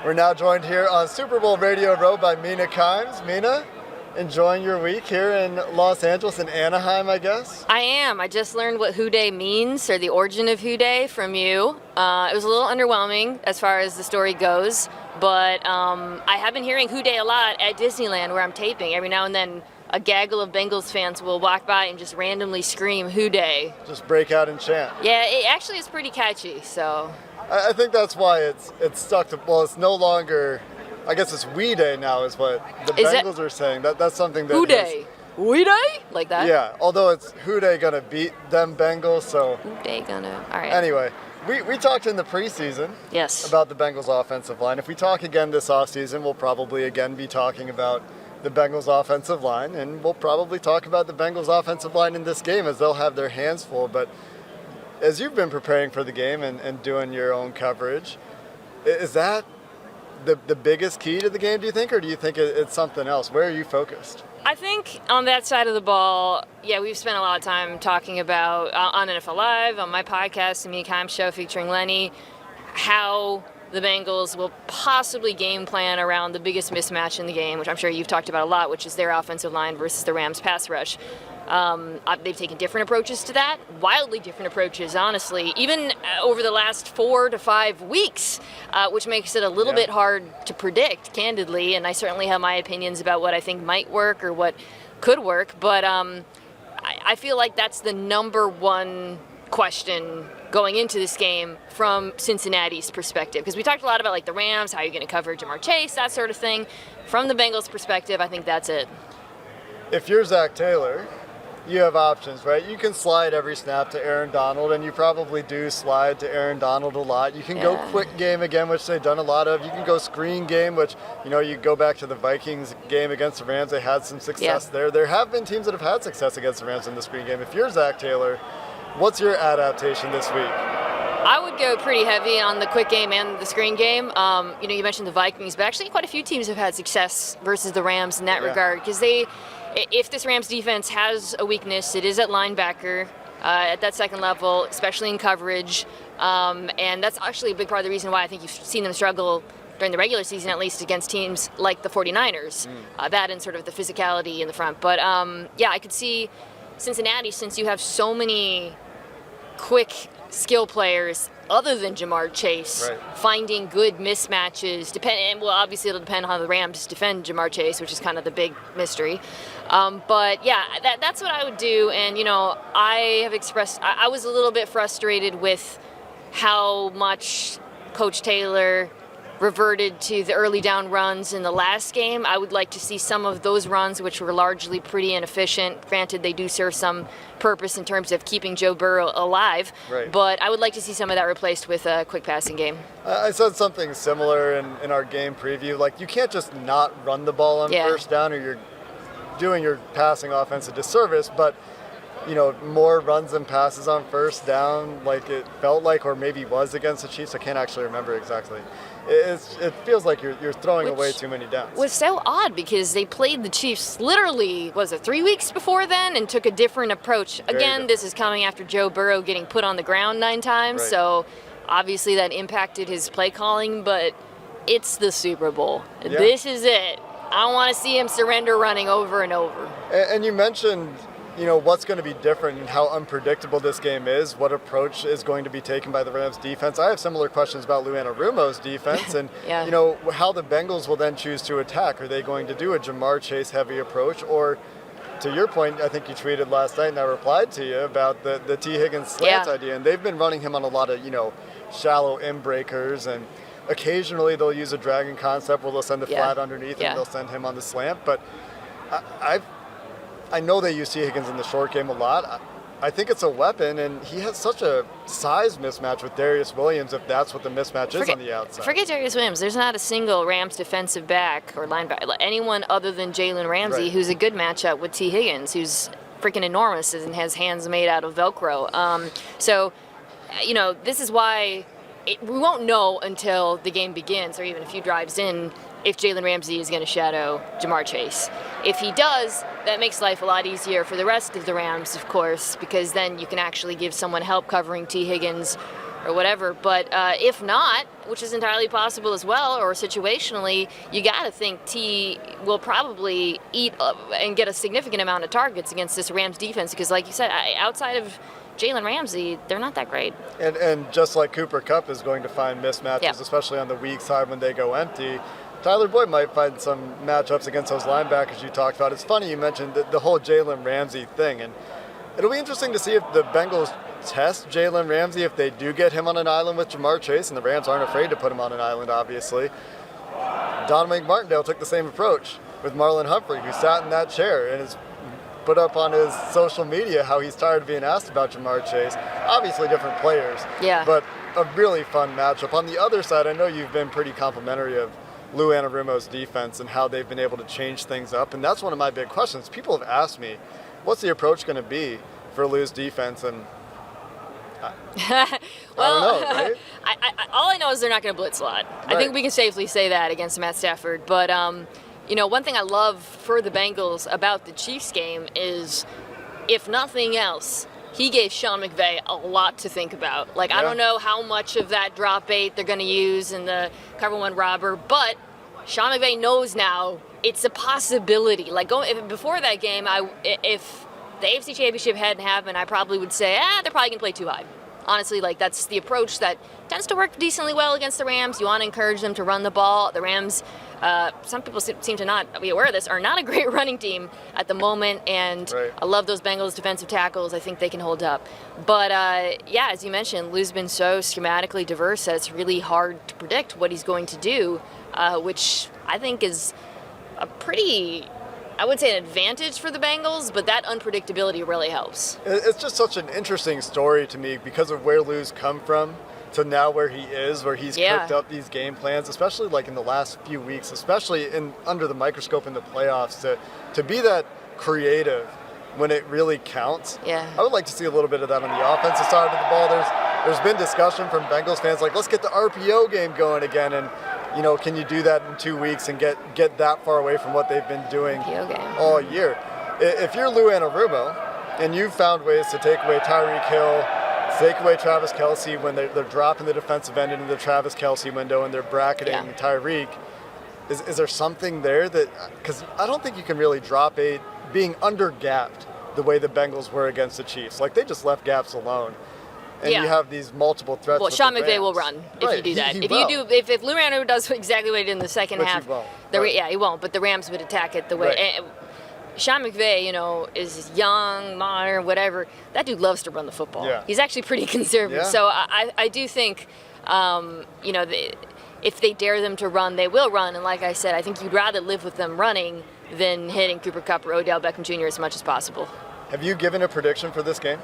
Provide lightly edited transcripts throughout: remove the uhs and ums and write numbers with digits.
We're now joined here on Super Bowl Radio Row by Mina Kimes. Mina, enjoying your week here in Los Angeles, in Anaheim, I guess? I am. I just learned what Who Day means, or the origin of Who Day, from you. It was a little underwhelming as far as the story goes, but I have been hearing Who Day a lot at Disneyland where I'm taping. Every now and then a gaggle of Bengals fans will walk by and just randomly scream Who Day. Just break out and chant. Yeah, it actually is pretty catchy, so. I think that's why it's stuck to, well, it's no longer, I guess it's We Day now is what the Bengals are saying. That's something that Who Day? We Day? Like that? Yeah, although it's Who Day gonna beat them Bengals, so. Who Day gonna, all right. Anyway, we talked in the preseason about the Bengals offensive line. If we talk again this offseason, we'll probably again be talking about the Bengals offensive line, and we'll probably talk about the Bengals offensive line in this game as they'll have their hands full. But as you've been preparing for the game and doing your own coverage, is that the biggest key to the game, do you think, or do you think it's something else? Where are you focused? I think on that side of the ball, yeah, we've spent a lot of time talking about, on NFL Live, on my podcast, the Mina Kimes Show featuring Lenny, how the Bengals will possibly game plan around the biggest mismatch in the game, which I'm sure you've talked about a lot, which is their offensive line versus the Rams' pass rush. They've taken different approaches to that, wildly different approaches, honestly, even over the last 4 to 5 weeks, which makes it a little bit hard to predict, candidly, and I certainly have my opinions about what I think might work or what could work, but I feel like that's the number one question going into this game from Cincinnati's perspective, because we talked a lot about like the Rams, how you're going to cover Jamar Chase, that sort of thing. From the Bengals' perspective, I think that's it. If you're Zach Taylor, you have options, right? You can slide every snap to Aaron Donald, and you probably do slide to Aaron Donald a lot. You can go quick game again, which they've done a lot of. You can go screen game, which, you go back to the Vikings game against the Rams. They had some success there. There have been teams that have had success against the Rams in the screen game. If you're Zach Taylor, what's your adaptation this week? I would go pretty heavy on the quick game and the screen game. You mentioned the Vikings, but actually quite a few teams have had success versus the Rams in that regard, because if this Rams defense has a weakness, it is at linebacker, at that second level, especially in coverage. And that's actually a big part of the reason why I think you've seen them struggle during the regular season, at least against teams like the 49ers. That and sort of the physicality in the front. But I could see Cincinnati, since you have so many quick skill players other than Jamar Chase, finding good mismatches. Obviously it'll depend on how the Rams defend Jamar Chase, which is kind of the big mystery. But yeah, that's what I would do. And I have expressed, I was a little bit frustrated with how much Coach Taylor reverted to the early down runs in the last game. I would like to see some of those runs, which were largely pretty inefficient. Granted, they do serve some purpose in terms of keeping Joe Burrow alive, but I would like to see some of that replaced with a quick passing game. I said something similar in our game preview. Like, you can't just not run the ball on first down, or you're doing your passing offense a disservice, but more runs and passes on first down, like it felt like, or maybe was against the Chiefs. I can't actually remember exactly. It feels like you're throwing away too many downs. Was so odd, because they played the Chiefs literally, 3 weeks before then, and took a different approach. Again, this is coming after Joe Burrow getting put on the ground 9 times, so obviously that impacted his play calling, but it's the Super Bowl. This is it. I don't want to see him surrender running over and over. And you mentioned what's going to be different and how unpredictable this game is, what approach is going to be taken by the Rams defense. I have similar questions about Lou Anarumo's defense and, how the Bengals will then choose to attack. Are they going to do a Jamar Chase heavy approach, or, to your point, I think you tweeted last night and I replied to you about the T. Higgins slant idea, and they've been running him on a lot of, shallow in breakers, and occasionally they'll use a dragon concept where they'll send the flat underneath and they'll send him on the slant, but I know they use T. Higgins in the short game a lot. I think it's a weapon, and he has such a size mismatch with Darius Williams, if that's what the mismatch is on the outside. Forget Darius Williams. There's not a single Rams defensive back or linebacker, anyone other than Jalen Ramsey, who's a good matchup with T. Higgins, who's freaking enormous and has hands made out of Velcro. This is why we won't know until the game begins, or even a few drives in, if Jalen Ramsey is going to shadow Jamar Chase. If he does, that makes life a lot easier for the rest of the Rams, of course, because then you can actually give someone help covering T. Higgins or whatever. But if not, which is entirely possible as well, or situationally, you got to think T will probably eat and get a significant amount of targets against this Rams defense because, like you said, outside of Jalen Ramsey, they're not that great. And just like Cooper Kupp is going to find mismatches, especially on the weak side when they go empty, Tyler Boyd might find some matchups against those linebackers you talked about. It's funny you mentioned the whole Jalen Ramsey thing, and it'll be interesting to see if the Bengals test Jalen Ramsey if they do get him on an island with Jamar Chase, and the Rams aren't afraid to put him on an island, obviously. Dominic Martindale took the same approach with Marlon Humphrey, who sat in that chair and has put up on his social media how he's tired of being asked about Jamar Chase. Obviously different players, but a really fun matchup. On the other side, I know you've been pretty complimentary of Lou Anarumo's defense and how they've been able to change things up, and that's one of my big questions. People have asked me, what's the approach going to be for Lou's defense, and well, I don't know, right? all I know is they're not going to blitz a lot. Right. I think we can safely say that against Matt Stafford. But, one thing I love for the Bengals about the Chiefs game is, if nothing else, he gave Sean McVay a lot to think about. Like, I don't know how much of that drop 8 they're going to use in the cover 1 robber, but Sean McVay knows now it's a possibility. Like, before that game, if the AFC Championship hadn't happened, I probably would say, they're probably going to play too high. Honestly, like, that's the approach that tends to work decently well against the Rams. You want to encourage them to run the ball. The Rams, some people seem to not be aware of this, are not a great running team at the moment, and I love those Bengals defensive tackles. I think they can hold up. But, as you mentioned, Lou's been so schematically diverse that it's really hard to predict what he's going to do, which I think is a pretty, I wouldn't say an advantage for the Bengals, but that unpredictability really helps. It's just such an interesting story to me because of where Lou's come from to now where he is, where he's cooked up these game plans, especially like in the last few weeks, especially under the microscope in the playoffs, to be that creative when it really counts. Yeah. I would like to see a little bit of that on the offensive side of the ball. There's been discussion from Bengals fans like, let's get the RPO game going again, and can you do that in 2 weeks and get that far away from what they've been doing all year? If you're Lou Anarumo and you've found ways to take away Tyreek Hill, take away Travis Kelce when they're dropping the defensive end into the Travis Kelce window and they're bracketing Tyreek, is there something there that, because I don't think you can really drop 8 being under-gapped the way the Bengals were against the Chiefs. Like, they just left gaps alone. And you have these multiple threats. Well, Sean McVay will run if you do that. If Lou Anarumo does exactly what he did in the second half, he won't. He won't. But the Rams would attack it the way. And Sean McVay, is young, modern, whatever. That dude loves to run the football. Yeah. He's actually pretty conservative. Yeah. So I do think, if they dare them to run, they will run. And like I said, I think you'd rather live with them running than hitting Cooper Kupp or Odell Beckham Jr. as much as possible. Have you given a prediction for this game?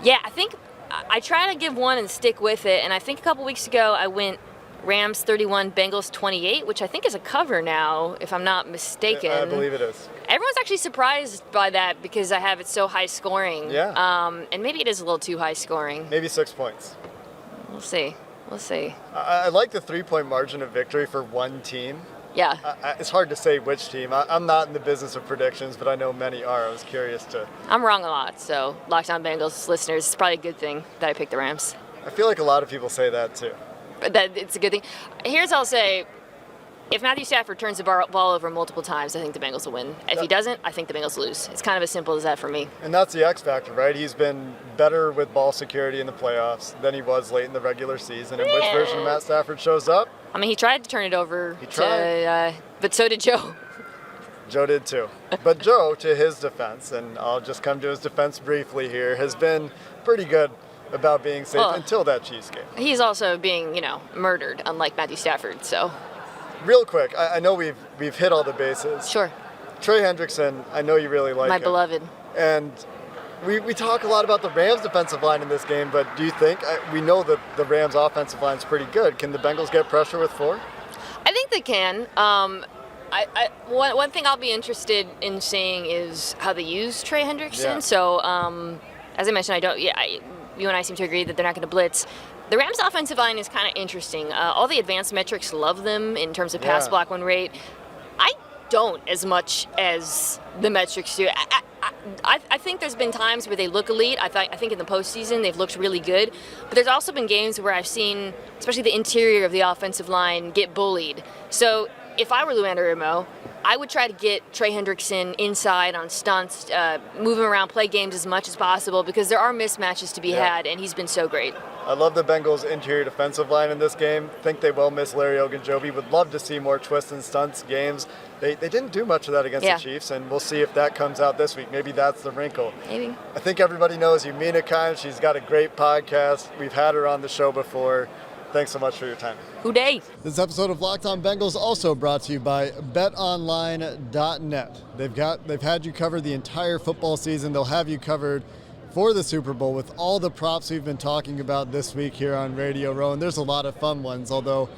Yeah, I think I try to give one and stick with it, and I think a couple weeks ago I went Rams 31, Bengals 28, which I think is a cover now, if I'm not mistaken. I believe it is. Everyone's actually surprised by that because I have it so high scoring. Yeah. And maybe it is a little too high scoring. Maybe 6 points. We'll see. I like the 3-point margin of victory for one team. Yeah. It's hard to say which team. I'm not in the business of predictions, but I know many are. I was curious to. I'm wrong a lot, so Lockdown Bengals listeners, it's probably a good thing that I picked the Rams. I feel like a lot of people say that too. But that it's a good thing. Here's what I'll say. If Matthew Stafford turns the ball over multiple times, I think the Bengals will win. If he doesn't, I think the Bengals lose. It's kind of as simple as that for me. And that's the X factor, right? He's been better with ball security in the playoffs than he was late in the regular season. And which version of Matt Stafford shows up? I mean, he tried to turn it over. He tried. But so did Joe. Joe did too. But Joe, to his defense, and I'll just come to his defense briefly here, has been pretty good about being safe until that Chiefs game. He's also being, murdered, unlike Matthew Stafford, so. Real quick, I know we've hit all the bases. Sure. Trey Hendrickson, I know you really like him. My beloved. And we talk a lot about the Rams defensive line in this game, but do you think, we know that the Rams offensive line is pretty good. Can the Bengals get pressure with 4? I think they can. One thing I'll be interested in seeing is how they use Trey Hendrickson. Yeah. So, as I mentioned, you and I seem to agree that they're not going to blitz. The Rams' offensive line is kind of interesting. All the advanced metrics love them in terms of pass block win rate. don't as much as the metrics do. I think there's been times where they look elite. I think in the postseason they've looked really good. But there's also been games where I've seen, especially the interior of the offensive line, get bullied. So if I were Lou Anarumo, I would try to get Trey Hendrickson inside on stunts, move him around, play games as much as possible, because there are mismatches to be had, and he's been so great. I love the Bengals' interior defensive line in this game. Think they will miss Larry Ogunjobi. Would love to see more twists and stunts games. They didn't do much of that against the Chiefs, and we'll see if that comes out this week. Maybe that's the wrinkle. Maybe. I think everybody knows you, Mina. She's got a great podcast. We've had her on the show before. Thanks so much for your time. Who dey? This episode of Locked On Bengals also brought to you by BetOnline.net. They've had you covered the entire football season. They'll have you covered for the Super Bowl with all the props we've been talking about this week here on Radio Row, and there's a lot of fun ones, although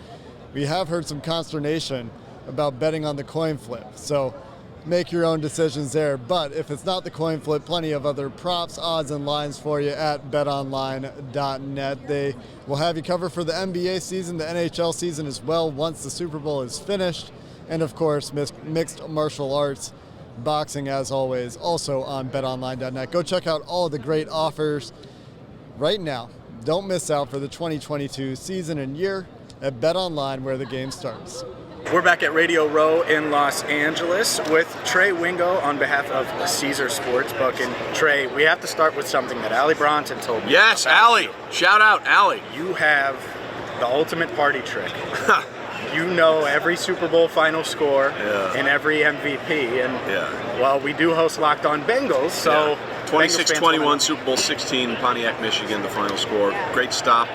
we have heard some consternation about betting on the coin flip. So make your own decisions there. But if it's not the coin flip, plenty of other props, odds, and lines for you at betonline.net. They will have you covered for the NBA season, the NHL season as well once the Super Bowl is finished. And of course, mixed martial arts, boxing as always, also on betonline.net. Go check out all the great offers right now. Don't miss out for the 2022 season and year at BetOnline, where the game starts. We're back at Radio Row in Los Angeles with Trey Wingo on behalf of Caesar Sportsbook. And Trey, we have to start with something that Allie Bronson told me. Yes, Allie. Shout out, Allie. You have the ultimate party trick. You know every Super Bowl final score and every MVP. And, well, we do host Locked On Bengals, so... 26-21, Super Bowl 16, Pontiac, Michigan, the final score. Great stop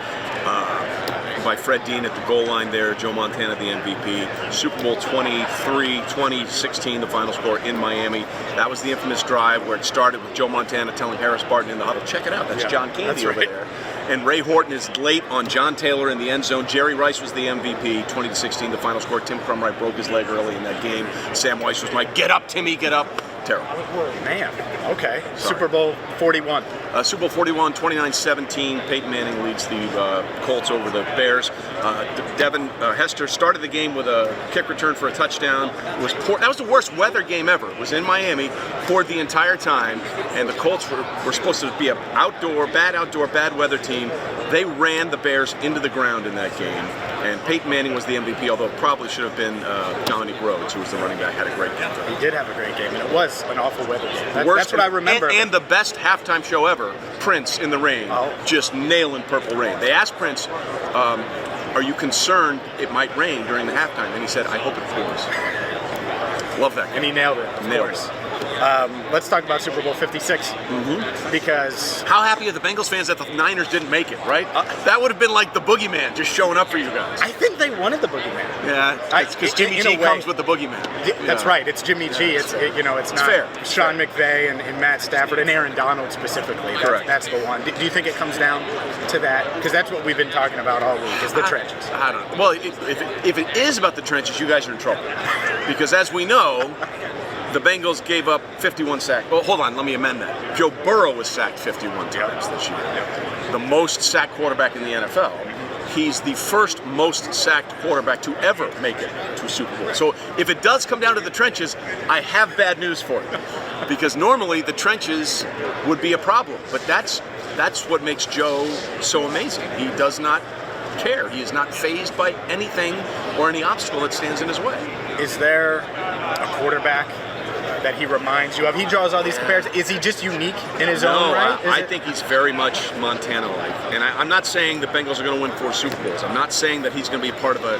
by Fred Dean at the goal line there, Joe Montana the MVP. Super Bowl 23, 2016, the final score in Miami. That was the infamous drive where it started with Joe Montana telling Harris Barton in the huddle, check it out, that's John Candy over there. And Ray Horton is late on John Taylor in the end zone. Jerry Rice was the MVP, 20-16, the final score. Tim Crumright broke his leg early in that game. Sam Weiss was like, get up, Timmy, get up. Terrible. Man, okay. Sorry. Super Bowl 41. Super Bowl 41, 29-17. Peyton Manning leads the Colts over the Bears. Devin Hester started the game with a kick return for a touchdown. That was the worst weather game ever. It was in Miami, poured the entire time, and the Colts were supposed to be an bad weather team. They ran the Bears into the ground in that game, and Peyton Manning was the MVP, although it probably should have been Dominic Rhodes, who was the running back, had a great game. He did have a great game, and it was an awful weather game. That's what I remember. And the best halftime show ever, Prince in the Rain, just nailing Purple Rain. They asked Prince, are you concerned it might rain during the halftime? And he said, I hope it pours. Love that game. And he nailed it, of course. Let's talk about Super Bowl 56, because... How happy are the Bengals fans that the Niners didn't make it, right? That would have been like the boogeyman just showing up for you guys. I think they wanted the boogeyman. Yeah, it's because Jimmy G comes with the boogeyman. That's right, it's Jimmy G. It's not fair. Sean McVay and Matt Stafford and Aaron Donald specifically. That's the one. Do you think it comes down to that? Because that's what we've been talking about all week, is the trenches. I don't know. Well, if it is about the trenches, you guys are in trouble. Because as we know... The Bengals gave up 51 sacks. Well, hold on, let me amend that. Joe Burrow was sacked 51 times this year. The most sacked quarterback in the NFL. He's the first most sacked quarterback to ever make it to a Super Bowl. So if it does come down to the trenches, I have bad news for you. Because normally the trenches would be a problem. But that's what makes Joe so amazing. He does not care. He is not fazed by anything or any obstacle that stands in his way. Is there a quarterback that he reminds you of? He draws all these comparisons. Is he just unique in his own right? I think he's very much Montana-like. And I'm not saying the Bengals are going to win 4 Super Bowls. I'm not saying that he's going to be a part of a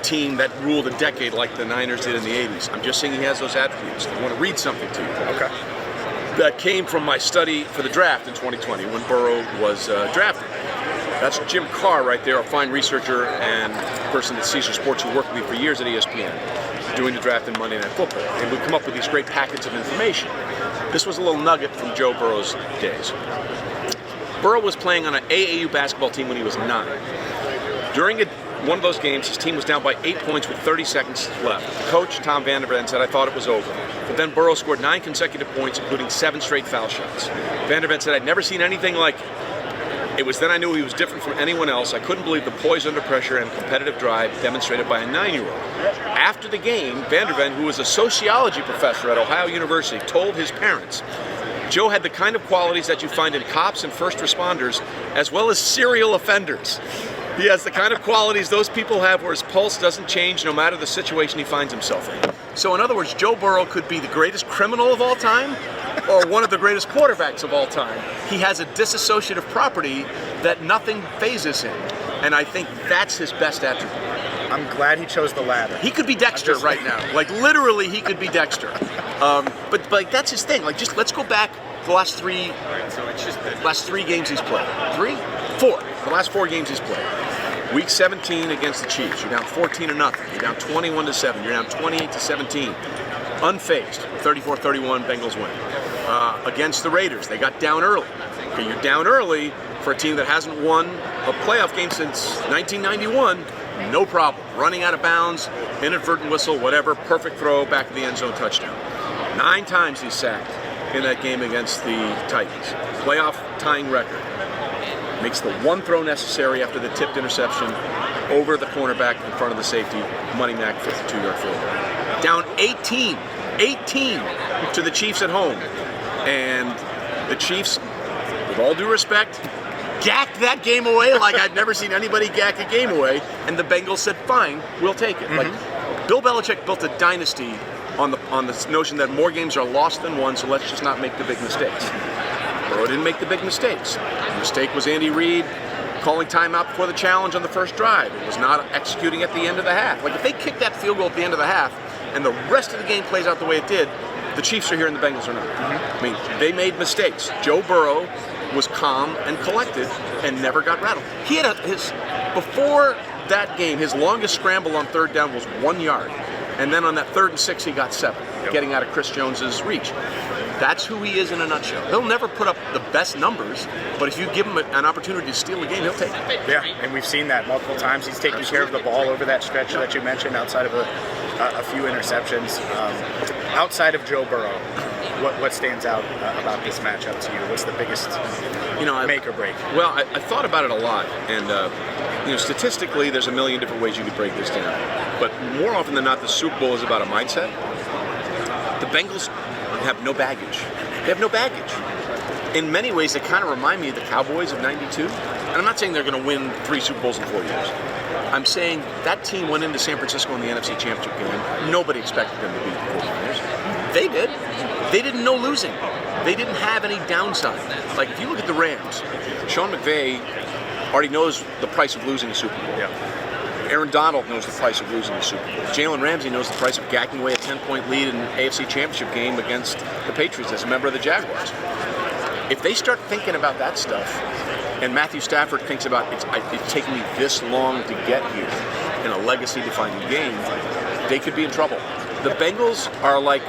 team that ruled a decade like the Niners did in the 80s. I'm just saying he has those attributes. I want to read something to you. Okay. That came from my study for the draft in 2020 when Burrow was drafted. That's Jim Carr right there, a fine researcher and person at Caesar Sports who worked with me for years at ESPN, doing the draft in Monday Night Football. And we'd come up with these great packets of information. This was a little nugget from Joe Burrow's days. Burrow was playing on an AAU basketball team when he was 9. During one of those games, his team was down by 8 points with 30 seconds left. The coach, Tom Vanderven, said, I thought it was over. But then Burrow scored 9 consecutive points, including 7 straight foul shots. Vanderven said, I'd never seen anything like it. It was then I knew he was different from anyone else. I couldn't believe the poise under pressure and competitive drive demonstrated by a 9-year-old. After the game, Vanderven, who was a sociology professor at Ohio University, told his parents, Joe had the kind of qualities that you find in cops and first responders, as well as serial offenders. He has the kind of qualities those people have where his pulse doesn't change no matter the situation he finds himself in. So in other words, Joe Burrow could be the greatest criminal of all time or one of the greatest quarterbacks of all time. He has a disassociative property that nothing phases him. And I think that's his best attribute. I'm glad he chose the latter. He could be Dexter right now. Like literally he could be Dexter. But like that's his thing. Like just let's go back the last three games he's played. 4. The last 4 games he's played. Week 17 against the Chiefs, you're down 14-0. You're down 21-7. You're down 28-17. Unfazed, 34-31, Bengals win. Against the Raiders, they got down early. Okay, you're down early for a team that hasn't won a playoff game since 1991. No problem. Running out of bounds, inadvertent whistle, whatever, perfect throw, back of the end zone, touchdown. 9 times he's sacked in that game against the Titans. Playoff tying record. Makes the one throw necessary after the tipped interception over the cornerback in front of the safety, money back 52-yard field goal. Down 18 to the Chiefs at home. And the Chiefs, with all due respect, gacked that game away like I'd never seen anybody gack a game away. And the Bengals said, fine, we'll take it. Like Bill Belichick built a dynasty on the notion that more games are lost than won, so let's just not make the big mistakes. Burrow didn't make the big mistakes. The mistake was Andy Reid calling timeout before the challenge on the first drive. It was not executing at the end of the half. Like if they kick that field goal at the end of the half and the rest of the game plays out the way it did, the Chiefs are here and the Bengals are not. I mean, they made mistakes. Joe Burrow was calm and collected and never got rattled. He had before that game, his longest scramble on third down was 1 yard. And then on that 3rd and 6, he got 7, getting out of Chris Jones's reach. That's who he is in a nutshell. He'll never put up the best numbers, but if you give him an opportunity to steal a game, he'll take it. Yeah, and we've seen that multiple times. He's taken care of the ball over that stretch that you mentioned, outside of a few interceptions. Outside of Joe Burrow, what stands out about this matchup to you? What's the biggest make or break? Well, I thought about it a lot, and statistically, there's a million different ways you could break this down. But more often than not, the Super Bowl is about a mindset. The Bengals have no baggage. They have no baggage. In many ways, they kind of remind me of the Cowboys of '92. And I'm not saying they're going to win 3 Super Bowls in 4 years. I'm saying that team went into San Francisco in the NFC Championship game. Nobody expected them to beat the 49ers. They did. They didn't know losing. They didn't have any downside. Like, if you look at the Rams, Sean McVay already knows the price of losing a Super Bowl. Yeah. Aaron Donald knows the price of losing the Super Bowl. Jalen Ramsey knows the price of gacking away a 10-point lead in an AFC Championship game against the Patriots as a member of the Jaguars. If they start thinking about that stuff, and Matthew Stafford thinks about it's taking me this long to get here in a legacy-defining game, they could be in trouble. The Bengals are like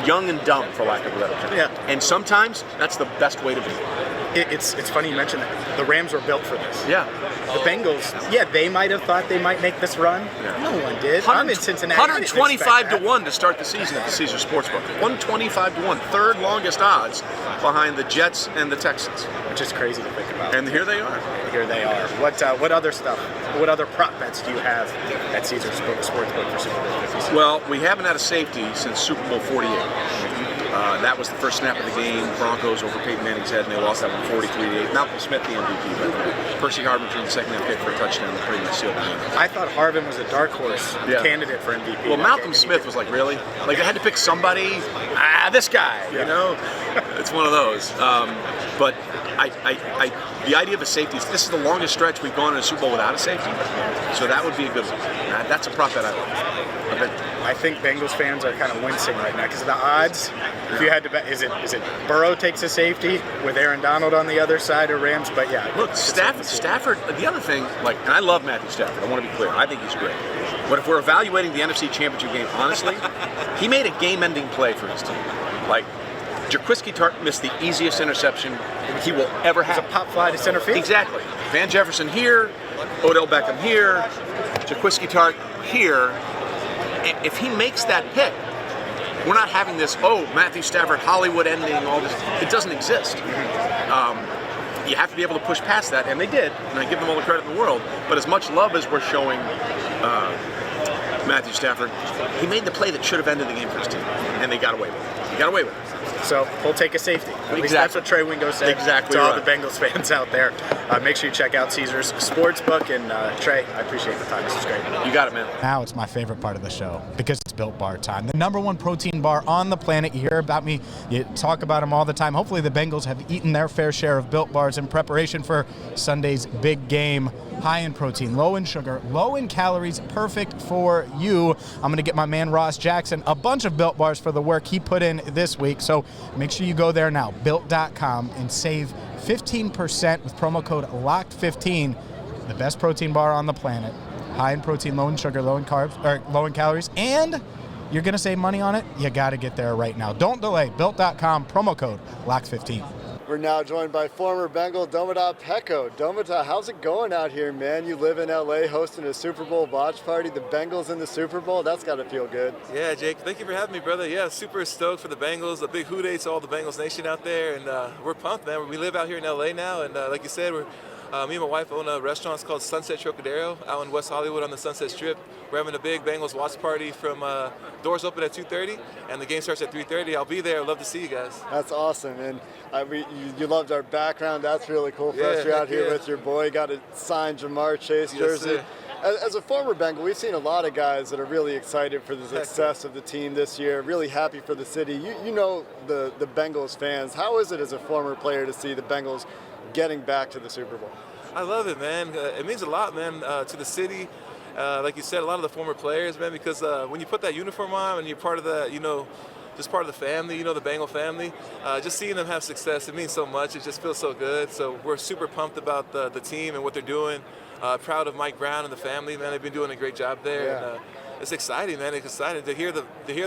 young and dumb, for lack of a better term. Yeah. And sometimes that's the best way to be. It's funny you mention that. The Rams were built for this. Yeah. The Bengals, they might have thought they might make this run. Yeah. No one did. I'm in Cincinnati. 125-1 to start the season at the Caesars Sportsbook. 125-1, 3rd longest odds behind the Jets and the Texans. Which is crazy to think about. And here they are. Here they are. What other stuff? What other prop bets do you have at Caesars Sportsbook for Super Bowl 56? Well, we haven't had a safety since Super Bowl 48. That was the first snap of the game. Broncos over Peyton Manning's head, and they lost that one 43-8. Malcolm Smith, the MVP, by the way. Percy Harvin turned the second half kick for a touchdown that pretty much sealed the game. I thought Harvin was a dark horse candidate for MVP. Well, Malcolm Smith was like, really? Like, they had to pick somebody. This guy, It's one of those. But the idea of a safety, this is the longest stretch we've gone in a Super Bowl without a safety. So that would be a good one. That's a prop bet I like. I think Bengals fans are kind of wincing right now because of the odds. If you had to bet, is it Burrow takes a safety with Aaron Donald on the other side or Rams? But look, Stafford. The other thing, and I love Matthew Stafford. I want to be clear. I think he's great. But if we're evaluating the NFC Championship game honestly, he made a game-ending play for his team. Like, Jaquiski Tartt missed the easiest interception he will ever have. It's a pop fly to center field. Exactly. Van Jefferson here, Odell Beckham here, Jaquiski Tartt here. If he makes that pick, we're not having this, Matthew Stafford, Hollywood ending, all this. It doesn't exist. you have to be able to push past that, and they did, and I give them all the credit in the world. But as much love as we're showing Matthew Stafford, he made the play that should have ended the game for his team, and they got away with it. He got away with it. So he'll take a safety. At least that's what Trey Wingo said exactly to all right. the Bengals fans out there. Make sure you check out Caesars Sportsbook. And Trey, I appreciate the time. This was great. You got it, man. Now it's my favorite part of the show because it's Built Bar time. The #1 protein bar on the planet. You hear about me. You talk about them all the time. Hopefully the Bengals have eaten their fair share of Built Bars in preparation for Sunday's big game. High in protein, low in sugar, low in calories, perfect for you. I'm going to get my man Ross Jackson a bunch of Built Bars for the work he put in this week. So make sure you go there now, built.com, and save 15% with promo code LOCKED15. The best protein bar on the planet. High in protein, low in sugar, low in carbs, or low in calories, and you're going to save money on it. You got to get there right now. Don't delay. Built.com, promo code LOCKED15. We're now joined by former Bengal Domata Peko. Domata, how's it going out here, man? You live in LA hosting a Super Bowl watch party. The Bengals in the Super Bowl. That's got to feel good. Yeah, Jake, thank you for having me, brother. Yeah, super stoked for the Bengals. A big hoot to all the Bengals Nation out there. And we're pumped, man. We live out here in LA now. And like you said, me and my wife own a restaurant. It's called Sunset Trocadero out in West Hollywood on the Sunset Strip. We're having a big Bengals watch party from doors open at 2:30, and the game starts at 3:30. I'll be there. I'd love to see you guys. That's awesome. And you loved our background. That's really cool for us. You're out here with your boy. Got a signed Jamar Chase jersey. As a former Bengal, we've seen a lot of guys that are really excited for the success of the team this year, really happy for the city. You know the Bengals fans. How is it as a former player to see the Bengals getting back to the Super Bowl? I love it, man. It means a lot, man, to the city. Like you said, a lot of the former players, man, because when you put that uniform on and you're part of that, just part of the family, the Bengal family, just seeing them have success, it means so much. It just feels so good. So we're super pumped about the team and what they're doing. Proud of Mike Brown and the family, man. They've been doing a great job there. Yeah. And, it's exciting, man. It's exciting to hear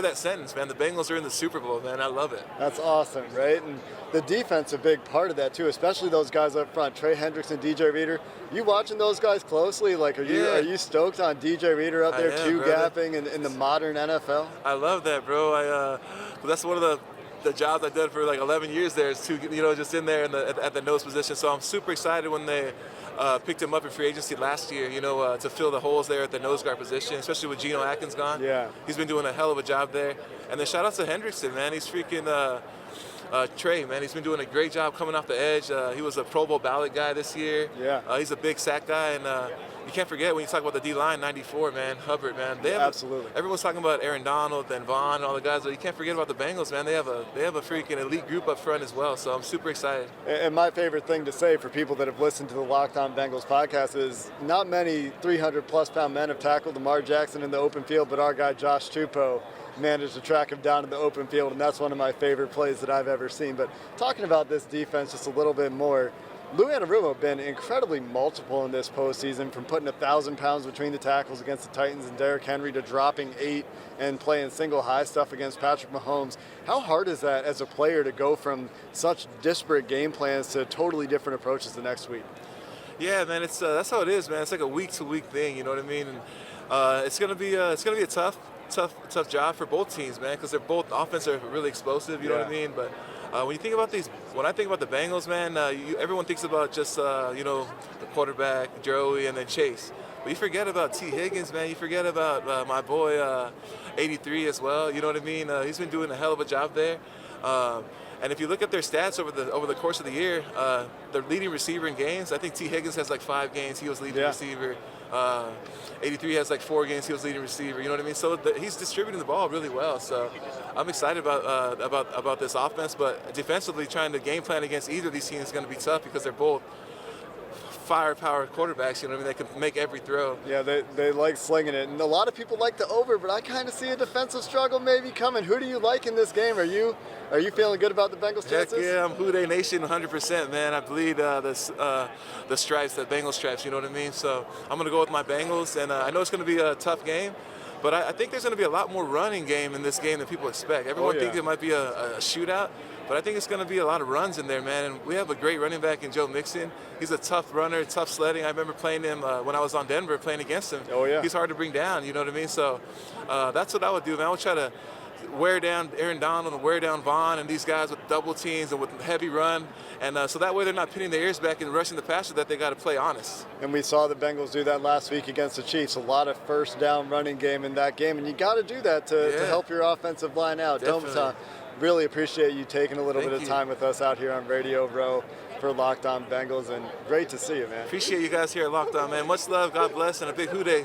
that sentence, man. The Bengals are in the Super Bowl, man. I love it. That's awesome, right? And the defense a big part of that too, especially those guys up front, Trey Hendricks and DJ Reader. You watching those guys closely? Like, are you stoked on DJ Reader out there gapping in the modern NFL? I love that, bro. That's one of the jobs I did for like 11 years there, is to just in there at the nose position. So I'm super excited when they picked him up in free agency last year, to fill the holes there at the nose guard position, especially with Geno Atkins gone. Yeah. He's been doing a hell of a job there. And then shout out to Hendrickson, man. He's freaking Trey, man. He's been doing a great job coming off the edge. He was a Pro Bowl ballot guy this year. Yeah. He's a big sack guy, and you can't forget when you talk about the D-line, 94, man, Hubbard, man. Absolutely. Everyone's talking about Aaron Donald and Vaughn and all the guys, but you can't forget about the Bengals, man. They have a freaking elite group up front as well, so I'm super excited. And my favorite thing to say for people that have listened to the Locked On Bengals podcast is not many 300-plus pound men have tackled Lamar Jackson in the open field, but our guy Josh Tupou managed to track him down in the open field, and that's one of my favorite plays that I've ever seen. But talking about this defense just a little bit more, Lou Anarumo been incredibly multiple in this postseason, from putting 1,000 pounds between the tackles against the Titans and Derrick Henry to dropping 8 and playing single high stuff against Patrick Mahomes. How hard is that as a player to go from such disparate game plans to totally different approaches the next week? Yeah, man, it's that's how it is, man. It's like a week-to-week thing, you know what I mean? And it's gonna be a tough job for both teams, man, because they're both offense are really explosive, you know what I mean? But when you think about when I think about the Bengals, man, everyone thinks about just the quarterback, Joey, and then Chase. But you forget about T. Higgins, man. You forget about my boy 83 as well. You know what I mean? He's been doing a hell of a job there. And if you look at their stats over the course of the year, the leading receiver in games, I think T. Higgins has like 5 games. He was leading receiver. 83 has like 4 games. He was leading receiver. You know what I mean? So he's distributing the ball really well. So I'm excited about this offense. But defensively, trying to game plan against either of these teams is going to be tough because they're both firepower quarterbacks, you know what I mean? They can make every throw. Yeah, they like slinging it. And a lot of people like the over, but I kind of see a defensive struggle maybe coming. Who do you like in this game? Are you feeling good about the Bengals' chances? Heck yeah, I'm Houday Nation 100%, man. I bleed the stripes, the Bengals stripes, you know what I mean? So I'm going to go with my Bengals, and I know it's going to be a tough game, but I think there's going to be a lot more running game in this game than people expect. Everyone thinks it might be a shootout, but I think it's going to be a lot of runs in there, man. And we have a great running back in Joe Mixon. He's a tough runner, tough sledding. I remember playing him when I was on Denver, playing against him. Oh, yeah. He's hard to bring down, you know what I mean? So that's what I would do, man. I would try to wear down Aaron Donald and wear down Vaughn and these guys with double teams and with heavy run. And so that way they're not pinning their ears back and rushing the passer, that they got to play honest. And we saw the Bengals do that last week against the Chiefs. A lot of first down running game in that game. And you got to do that to help your offensive line out. Domata, really appreciate you taking a little bit of time with us out here on Radio Row for Locked On Bengals. And great to see you, man. Appreciate you guys here at Locked On, man. Much love, God bless, and a big hoo-day.